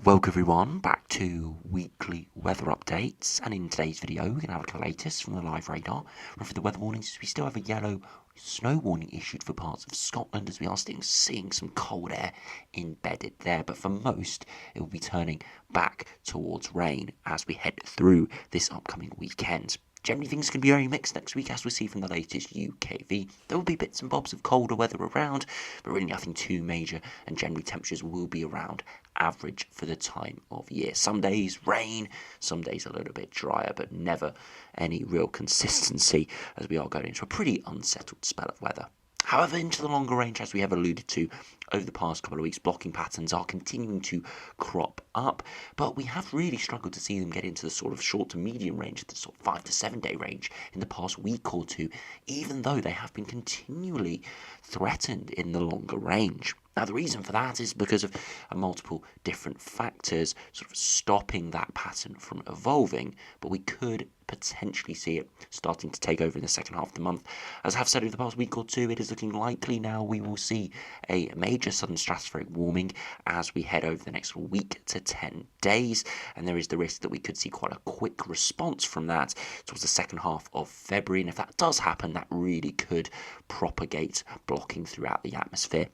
Welcome everyone back to weekly weather updates, and in today's video we're going to have a look at the latest from the live radar. And for the weather warnings, we still have a yellow snow warning issued for parts of Scotland, as we are still seeing some cold air embedded there, but for most it will be turning back towards rain as we head through this upcoming weekend. Generally, things can be very mixed next week, as we see from the latest UKV. There will be bits and bobs of colder weather around, but really nothing too major, and generally temperatures will be around average for the time of year. Some days rain, some days a little bit drier, but never any real consistency, as we are going into a pretty unsettled spell of weather. However, into the longer range, as we have alluded to over the past couple of weeks, blocking patterns are continuing to crop up, but we have really struggled to see them get into the sort of short to medium range, the sort of 5 to 7 day range in the past week or two, even though they have been continually threatened in the longer range. Now, the reason for that is because of multiple different factors sort of stopping that pattern from evolving, but we could potentially see it starting to take over in the second half of the month. As I have said over the past week or two, it is looking likely now we will see a major southern stratospheric warming as we head over the next week to 10 days, and there is the risk that we could see quite a quick response from that towards the second half of February, and if that does happen, that really could propagate blocking throughout the atmosphere.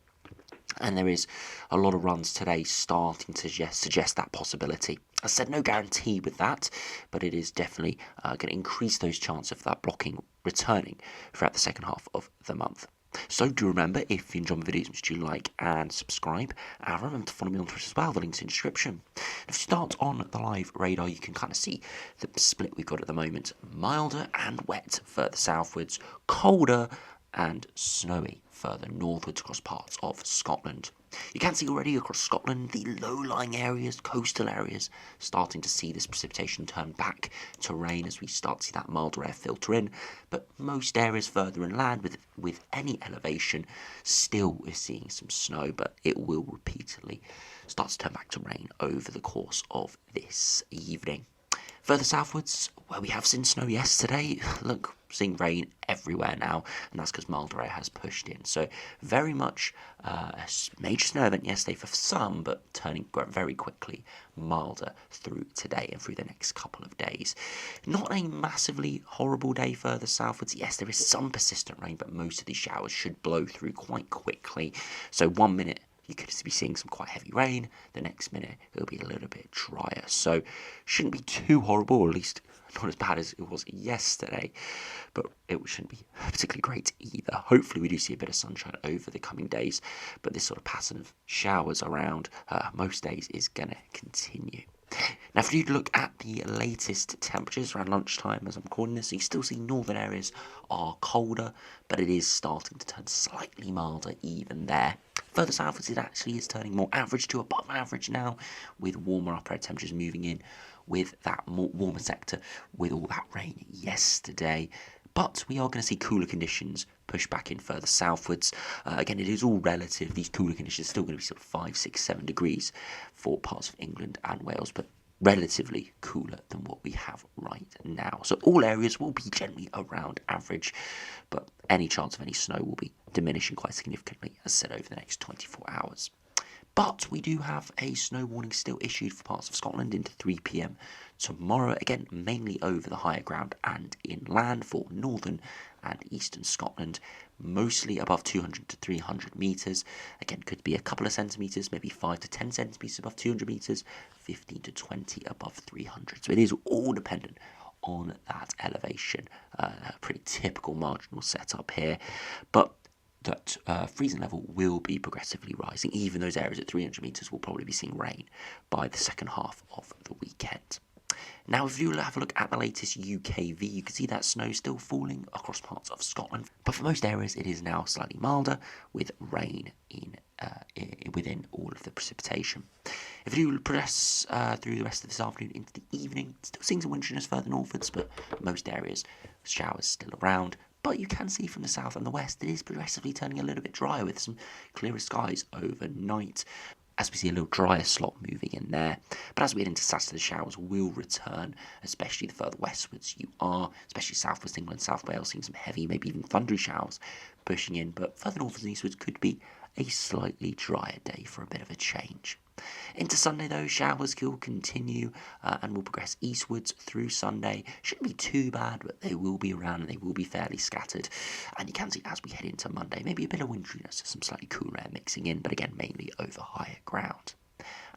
And there is a lot of runs today starting to suggest that possibility. I said no guarantee with that, but it is definitely going to increase those chances of that blocking returning throughout the second half of the month. So do remember, if you enjoy my videos, make sure you like and subscribe. And remember to follow me on Twitter as well, the link's in the description. If you start on the live radar, you can kind of see the split we've got at the moment. Milder and wet further southwards, colder and snowy further northwards across parts of Scotland. You can see already across Scotland the low-lying areas, coastal areas, starting to see this precipitation turn back to rain as we start to see that milder air filter in, but most areas further inland with any elevation still is seeing some snow, but it will repeatedly start to turn back to rain over the course of this evening. Further southwards, where we have seen snow yesterday, look, seeing rain everywhere now, and that's because milder air has pushed in. So very much a major snow event yesterday for some, but turning very quickly milder through today and through the next couple of days. Not a massively horrible day further southwards. Yes, there is some persistent rain, but most of these showers should blow through quite quickly. So 1 minute you could be seeing some quite heavy rain, the next minute it'll be a little bit drier. So shouldn't be too horrible, or at least not as bad as it was yesterday, but it shouldn't be particularly great either. Hopefully we do see a bit of sunshine over the coming days, but this sort of pattern of showers around most days is going to continue. Now, if you look at the latest temperatures around lunchtime as I'm recording this, you still see northern areas are colder, but it is starting to turn slightly milder even there. Further southwards, it actually is turning more average to above average now, with warmer upper air temperatures moving in with that more warmer sector with all that rain yesterday. But we are going to see cooler conditions push back in further southwards. Again, it is all relative. These cooler conditions are still going to be sort of 5, 6, 7 degrees for parts of England and Wales, but relatively cooler than what we have right now. So all areas will be generally around average, but any chance of any snow will be diminishing quite significantly, as said, over the next 24 hours. But we do have a snow warning still issued for parts of Scotland into 3 p.m. tomorrow, again mainly over the higher ground and inland for northern and eastern Scotland, mostly above 200 to 300 metres. Again, could be a couple of centimetres, maybe 5 to 10 centimetres above 200 metres, 15 to 20 above 300. So it is all dependent on that elevation. Pretty typical marginal setup here, but that freezing level will be progressively rising. Even those areas at 300 metres will probably be seeing rain by the second half of the weekend. Now, if you have a look at the latest UKV, you can see that snow still falling across parts of Scotland, but for most areas it is now slightly milder with rain within all of the precipitation. If you progress through the rest of this afternoon into the evening, still seeing some winteriness further northwards, but most areas showers still around. But you can see from the south and the west it is progressively turning a little bit drier with some clearer skies overnight, as we see a little drier slot moving in there. But as we head into Saturday, the showers will return, especially the further westwards you are, especially southwest England, South Wales, seeing some heavy, maybe even thundery showers pushing in. But further northwards and eastwards could be a slightly drier day for a bit of a change. Into Sunday though, showers will continue and will progress eastwards through Sunday. Shouldn't be too bad, but they will be around and they will be fairly scattered. And you can see as we head into Monday, maybe a bit of winteriness, some slightly cooler air mixing in, but again, mainly over higher ground.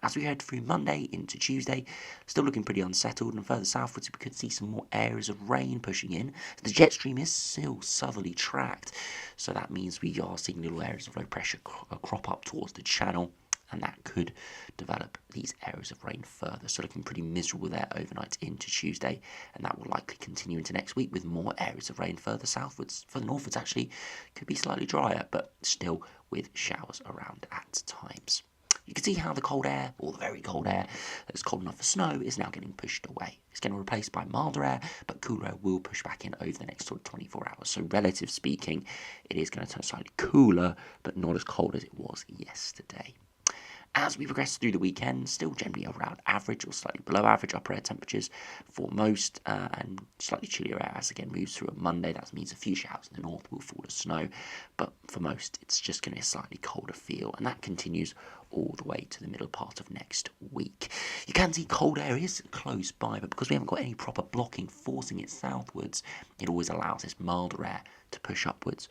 As we head through Monday into Tuesday, still looking pretty unsettled, and further southwards we could see some more areas of rain pushing in. The jet stream is still southerly tracked, so that means we are seeing little areas of low pressure crop up towards the channel, and that could develop these areas of rain further. So looking pretty miserable there overnight into Tuesday, and that will likely continue into next week with more areas of rain further southwards. Further northwards actually could be slightly drier, but still with showers around at times. You can see how the cold air, or the very cold air, that's cold enough for snow, is now getting pushed away. It's getting replaced by milder air, but cooler air will push back in over the next sort of 24 hours. So relative speaking, it is going to turn slightly cooler, but not as cold as it was yesterday. As we progress through the weekend, still generally around average or slightly below average upper air temperatures for most, and slightly chillier air as again moves through on Monday. That means a few showers in the north will fall as snow, but for most it's just going to be a slightly colder feel, and that continues all the way to the middle part of next week. You can see cold air is close by, but because we haven't got any proper blocking forcing it southwards, it always allows this milder air to push upwards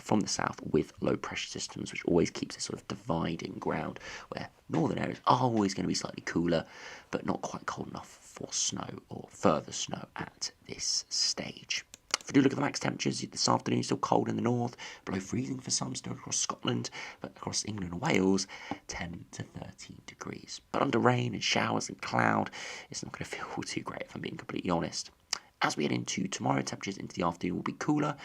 from the south with low pressure systems, which always keeps this sort of dividing ground where northern areas are always going to be slightly cooler, but not quite cold enough for snow or further snow at this stage. If we do look at the max temperatures, this afternoon still cold in the north, below freezing for some still across Scotland, but across England and Wales, 10 to 13 degrees. But under rain and showers and cloud, it's not going to feel too great if I'm being completely honest. As we head into tomorrow, temperatures into the afternoon will be cooler,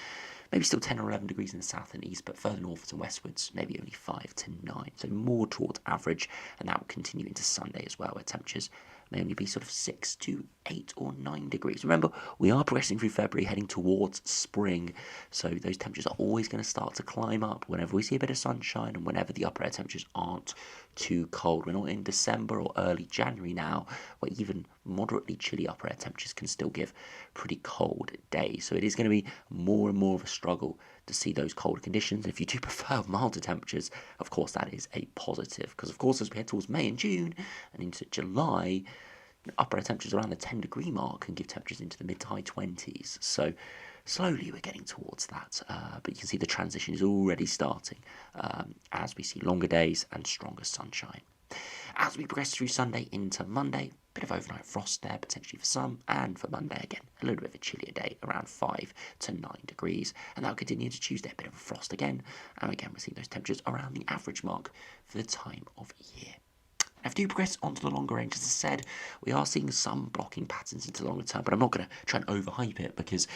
maybe still 10 or 11 degrees in the south and east, but further northwards and westwards, maybe only 5 to 9, so more towards average, and that will continue into Sunday as well, where temperatures may only be sort of 6 to 8 or 9 degrees. Remember, we are progressing through February, heading towards spring, so those temperatures are always going to start to climb up whenever we see a bit of sunshine and whenever the upper air temperatures aren't too cold. We're not in December or early January now, where even moderately chilly upper air temperatures can still give pretty cold days. So it is going to be more and more of a struggle to see those colder conditions. And if you do prefer milder temperatures, of course that is a positive, because of course as we head towards May and June and into July, upper air temperatures around the 10 degree mark can give temperatures into the mid to high 20s. So slowly we're getting towards that, but you can see the transition is already starting as we see longer days and stronger sunshine. As we progress through Sunday into Monday, bit of overnight frost there potentially for some, and for Monday again a little bit of a chillier day around 5 to 9 degrees, and that'll continue into Tuesday, a bit of a frost again, and again we're seeing those temperatures around the average mark for the time of year. Now, if we do progress onto the longer range, as I said, we are seeing some blocking patterns into the longer term, but I'm not going to try and overhype it because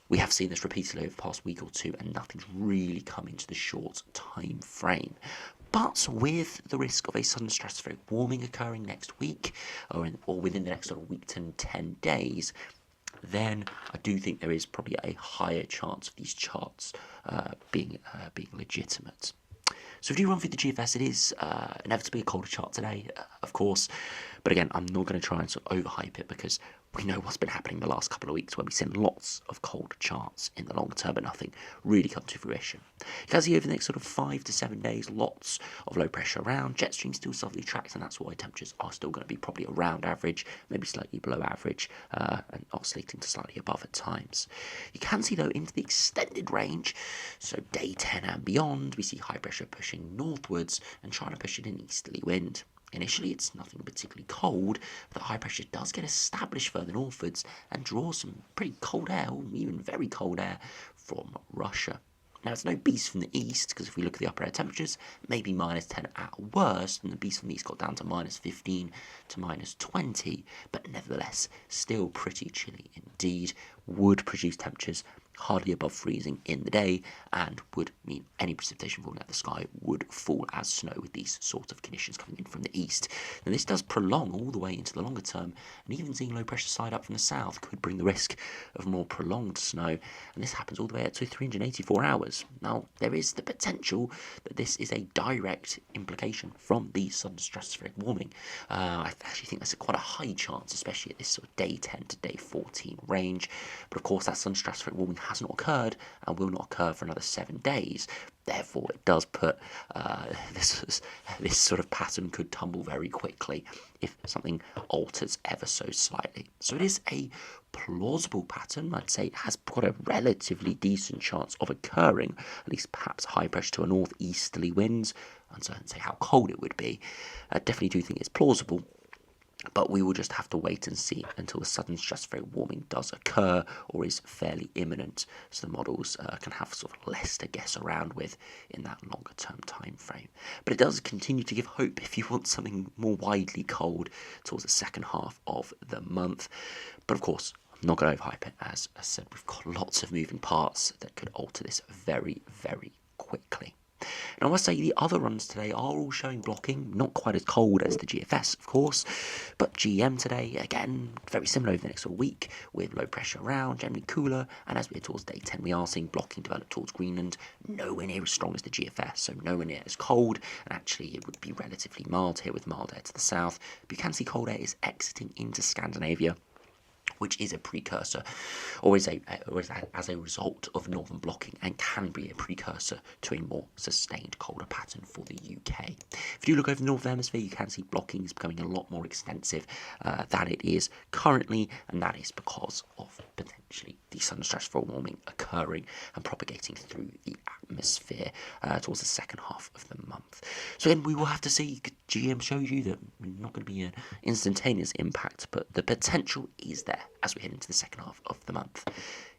we have seen this repeatedly over the past week or two, and nothing's really come into the short time frame. But with the risk of a sudden stratospheric warming occurring next week, or within the next sort of week to 10 days, then I do think there is probably a higher chance of these charts being legitimate. So if you run through the GFS, it is inevitably a colder chart today, of course. But again, I'm not going to try and sort of overhype it because we know what's been happening the last couple of weeks where we've seen lots of cold charts in the longer term, but nothing really come to fruition. You can see over the next sort of 5 to 7 days, lots of low pressure around. Jet stream still southerly tracked, and that's why temperatures are still going to be probably around average, maybe slightly below average, and oscillating to slightly above at times. You can see, though, into the extended range, so day 10 and beyond, we see high pressure pushing northwards and trying to push in an easterly wind. Initially, it's nothing particularly cold, but the high pressure does get established further northwards and draws some pretty cold air, or even very cold air, from Russia. Now, it's no beast from the east, because if we look at the upper air temperatures, maybe minus 10 at worst, and the beast from the east got down to minus 15 to minus 20, but nevertheless, still pretty chilly indeed, would produce temperatures hardly above freezing in the day, and would mean any precipitation falling out of the sky would fall as snow with these sort of conditions coming in from the east. And this does prolong all the way into the longer term, and even seeing low pressure side up from the south could bring the risk of more prolonged snow, and this happens all the way up to 384 hours. Now, there is the potential that this is a direct implication from the sudden stratospheric warming. I actually think that's quite a high chance, especially at this sort of day 10 to day 14 range, but of course that sudden stratospheric warming has not occurred and will not occur for another 7 days. Therefore, it does put this sort of pattern could tumble very quickly if something alters ever so slightly. So it is a plausible pattern. I'd say it has got a relatively decent chance of occurring, at least perhaps high pressure to a northeasterly winds. Uncertain to say how cold it would be. I definitely do think it's plausible. But we will just have to wait and see until a sudden stratospheric warming does occur or is fairly imminent, so the models can have sort of less to guess around with in that longer term time frame. But it does continue to give hope if you want something more widely cold towards the second half of the month. But of course, I'm not going to overhype it. As I said, we've got lots of moving parts that could alter this very, very quickly. Now, I must say the other runs today are all showing blocking, not quite as cold as the GFS, of course, but GM today, again, very similar over the next week, with low pressure around, generally cooler, and as we head towards day 10, we are seeing blocking develop towards Greenland, nowhere near as strong as the GFS, so nowhere near as cold, and actually it would be relatively mild here with mild air to the south, but you can see cold air is exiting into Scandinavia, which is a precursor, or is as a result of northern blocking, and can be a precursor to a more sustained colder pattern for the UK. If you look over the northern hemisphere, you can see blocking is becoming a lot more extensive than it is currently, and that is because of potentially the sudden stratospheric warming occurring and propagating through the atmosphere towards the second half of the month. So again, we will have to see. GM shows you that not going to be an instantaneous impact, but the potential is there as we head into the second half of the month.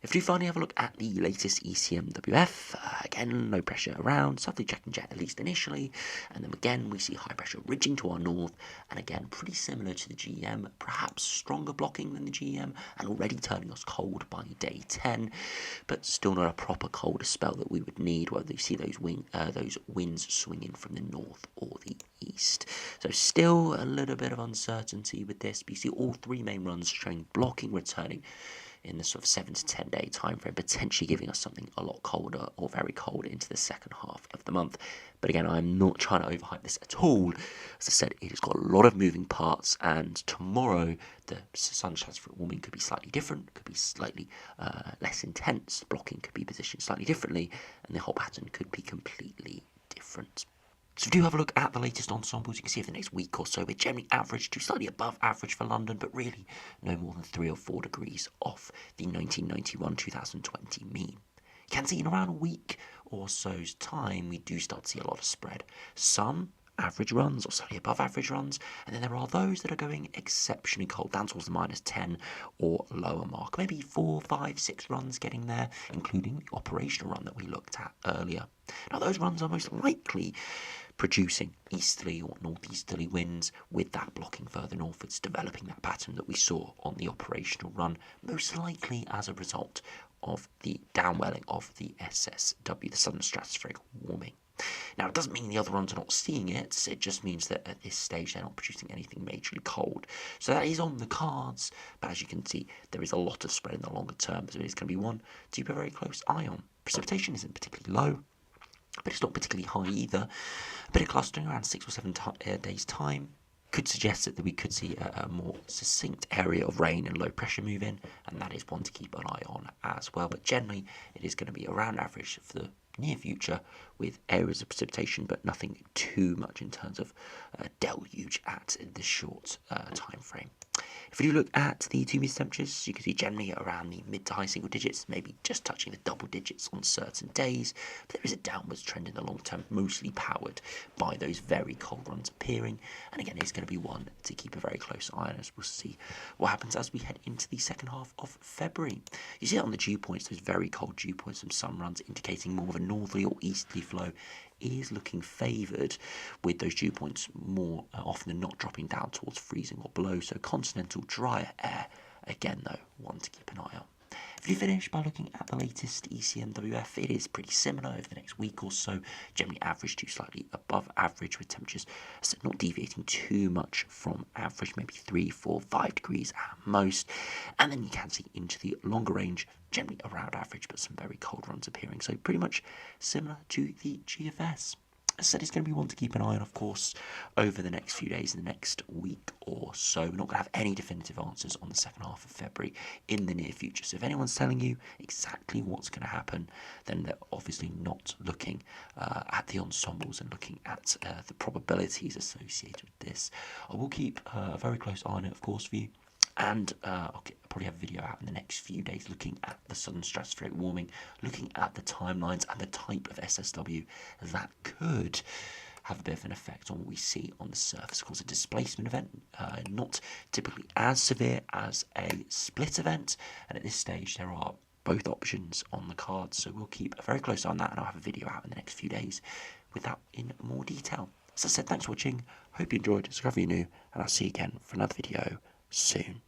If we finally have a look at the latest ECMWF, again, low pressure around, southerly check and jet at least initially, and then again we see high pressure ridging to our north, and again pretty similar to the GM, perhaps stronger blocking than the GM, and already turning us cold by day 10, but still not a proper colder spell that we would need, whether you see those winds swinging from the north or the east. So still a little bit of uncertainty with this, but you see all three main runs showing blocking returning in the sort of 7 to 10 day time frame, potentially giving us something a lot colder or very cold into the second half of the month. But again, I'm not trying to overhype this at all. As I said, it has got a lot of moving parts, and tomorrow the sun stratospheric warming could be slightly different, could be slightly less intense, blocking could be positioned slightly differently, and the whole pattern could be completely different. So if you do have a look at the latest ensembles, you can see over the next week or so, we're generally average to slightly above average for London, but really no more than 3 or 4 degrees off the 1991-2020 mean. You can see in around a week or so's time, we do start to see a lot of spread. Some average runs or slightly above average runs, and then there are those that are going exceptionally cold, down towards the -10 or lower mark. Maybe 4, 5, 6 runs getting there, including the operational run that we looked at earlier. Now those runs are most likely producing easterly or northeasterly winds with that blocking further northwards, developing that pattern that we saw on the operational run, most likely as a result of the downwelling of the SSW, the sudden stratospheric warming. Now, it doesn't mean the other runs are not seeing it, it just means that at this stage they're not producing anything majorly cold. So that is on the cards, but as you can see, there is a lot of spread in the longer term, so it is going to be one to keep a very close eye on. Precipitation isn't particularly low, but it's not particularly high either. A bit of clustering around 6 or 7 days' time could suggest that we could see a more succinct area of rain and low pressure move in, and that is one to keep an eye on as well. But generally, it is going to be around average for the near future with areas of precipitation, but nothing too much in terms of deluge at the short time frame. If we do look at the 2 meter temperatures, you can see generally around the mid to high single digits, maybe just touching the double digits on certain days. But there is a downwards trend in the long term, mostly powered by those very cold runs appearing. And again, it's going to be one to keep a very close eye on, as we'll see what happens as we head into the second half of February. You see it on the dew points, those very cold dew points from some runs indicating more of a northerly or easterly flow is looking favoured, with those dew points more often than not dropping down towards freezing or below. So continental drier air, again though, one to keep an eye on. If you finish by looking at the latest ECMWF, it is pretty similar over the next week or so, generally average to slightly above average, with temperatures not deviating too much from average, maybe 3, 4, 5 degrees at most. And then you can see into the longer range, generally around average, but some very cold runs appearing. So pretty much similar to the GFS. As I said, it's going to be one to keep an eye on, of course, over the next few days, in the next week or course. So we're not going to have any definitive answers on the second half of February in the near future. So if anyone's telling you exactly what's going to happen, then they're obviously not looking at the ensembles and looking at the probabilities associated with this. I will keep a very close eye on it, of course, for you. And I'll probably have a video out in the next few days looking at the southern stratospheric warming, looking at the timelines and the type of SSW that could have a bit of an effect on what we see on the surface. Of course, a displacement event, not typically as severe as a split event, and at this stage there are both options on the cards, so we'll keep a very close eye on that, and I'll have a video out in the next few days with that in more detail. As I said, thanks for watching, hope you enjoyed, subscribe if you're new, and I'll see you again for another video soon.